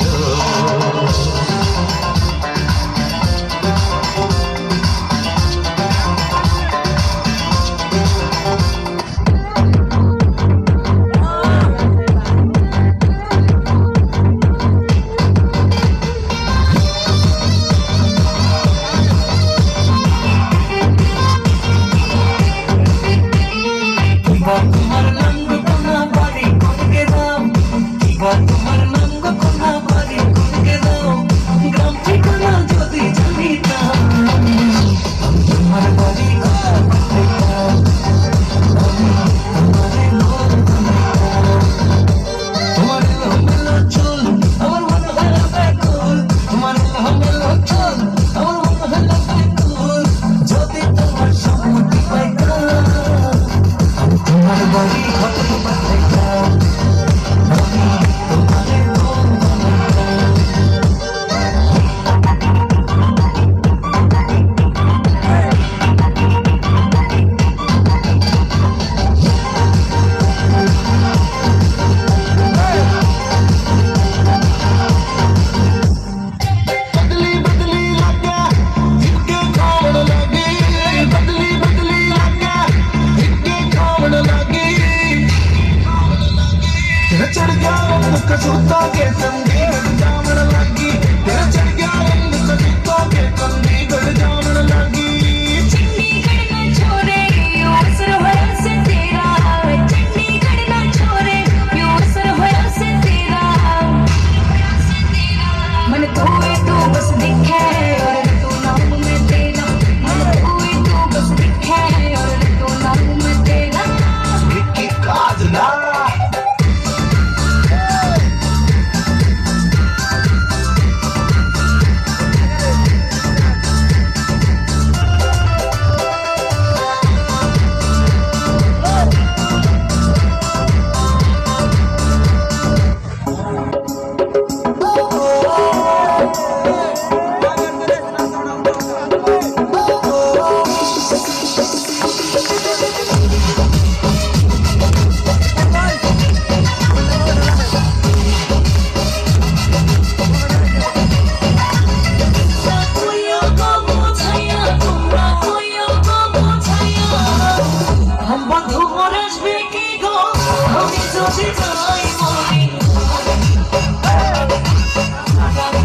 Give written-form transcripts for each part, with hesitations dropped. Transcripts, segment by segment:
গেল। তোমার নাঙ্গ কোনা বাড়ি কোনকে দাও, তোমার নাঙ্গ কোনা বাড়ি কোনকে দাও, গ্রাম ঠিকানা যদি জানিতাম, তোমার বাড়ি কোথায় দাও, তোমারে লোক বানাইতাম। তোমার এলোমেলো চুল আমার মনে হলো ব্যাকুল, তোমার এলোমেলো চুল আমার মনে হলো ব্যাকুল, যদি তোমার সম্মতি পাইতাম, তোমার বাড়ি কত বানাইতাম, আমি তোমারে লোক বানাইতাম। बदली बदली लगा इनके खावण लगी, बदली बदली लगा इनके खावण लगी, तेरा चढ़ गया रंग कसूता के संगी गड़ जावण लगी, तेरा चढ़ गया रंग कसूता के संगी गड़ जावण लगी। चंडीगढ़ ना छोड़े यो असर होया से तेरा, चंडीगढ़ ना छोड़े यो असर होया से तेरा, मन तू ही तू बस दिखे और तू नाम में तेरा, मन तू ही तू बस दिखे और तू नाम में तेरा। विक्की काजला हम बंधु मोरस बेकी गो हम जोशी जाई मोरी,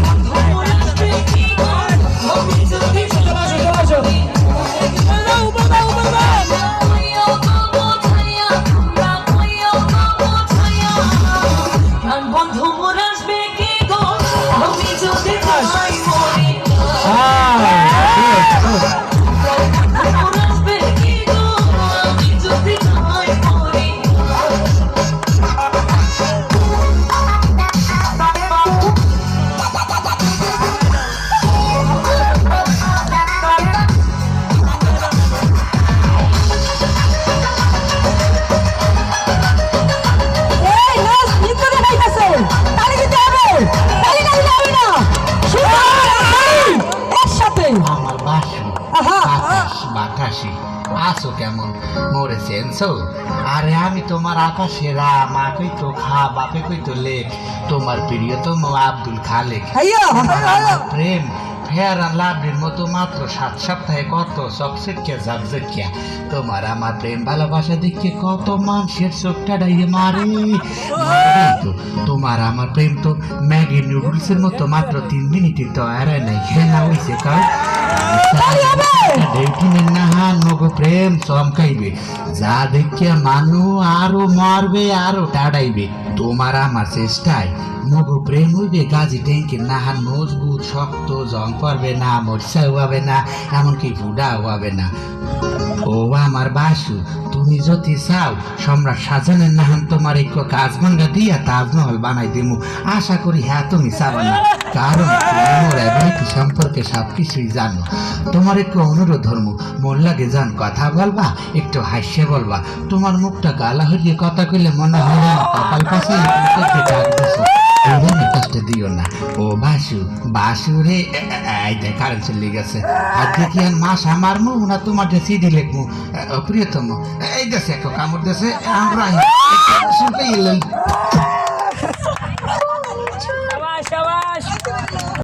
बंधु मोरस बेकी गो हम जोशी जाई मोरी, हम बंधु मोरस बेकी गो हम जोशी जाई मोरी, मोरस बेकी गो हम जोशी जाई मोरी। এই নাচ নৃত্য দেখাইতেছে, তালি দিতে হবে, তালি না দিলে হবে না, একসাথে। আমার বাসু আহা, বাতাসি আসো কেমন মোরে সেন্সো, আরে আমি তোমার আকাশেরা, মাকে তো খা বাপে কই তো লেখ, তোমার প্রিয়তম আব্দুল খালেক। হাইয়া, আমার প্রেম ফেয়ার আর লাভলির মতো মাত্র 7 সপ্তাহে কত সবসেটকে ঝাকঝকিয়া, তোমার আমার প্রেম ভালোবাসা দেখে কত মানুষের চোখটা ডাইয়ে মারে তো। তোমার আমার প্রেম তো ম্যাগি নুডলসের মতো মাত্র 3 মিনিটে তো এড়ায় নাই, খেলা হয়েছে কাল নগো প্রেম চমকাইবে, যা দেখিয়া মানু আরো মারবে আরো টাড়াইবে। তোমার আমার চেষ্টায় নগো প্রেম হইবে গাজী ট্যাঙ্কের নাহান মজবুত শক্ত, জং পড়বে না, মরচা হওয়াবে না, এমনকি ফুডা হওয়াবে না। ও আমার বাসু, তুমি যদি চাও সম্রাট শাহজাহানের নাহান তোমার এক কাজ ভাঙ্গা দিয়া তাজমহল বানাই দিমু, আশা করি হ্যাঁ তুমি চাবা না, কারণ মোর এবারিটি সম্পর্কে সবকিছুই জানো। তোমার একটু অনুরোধ ধর্ম, মন লাগে যান কথা বলবা, একটু হাসিয়ে বলবা, তোমার মুখটা গালা হইলে কথা কইলে মনে হয় না কপাল পাশে কষ্ট দিও না। ও বাসু বাসু রে, কারেন্ট চলে গেছে, আর দেখি আর মাস আমার মুখ না তোমার সিডি লিখবো। প্রিয়তম এই দেশে একটা কামড় দেশে আমরা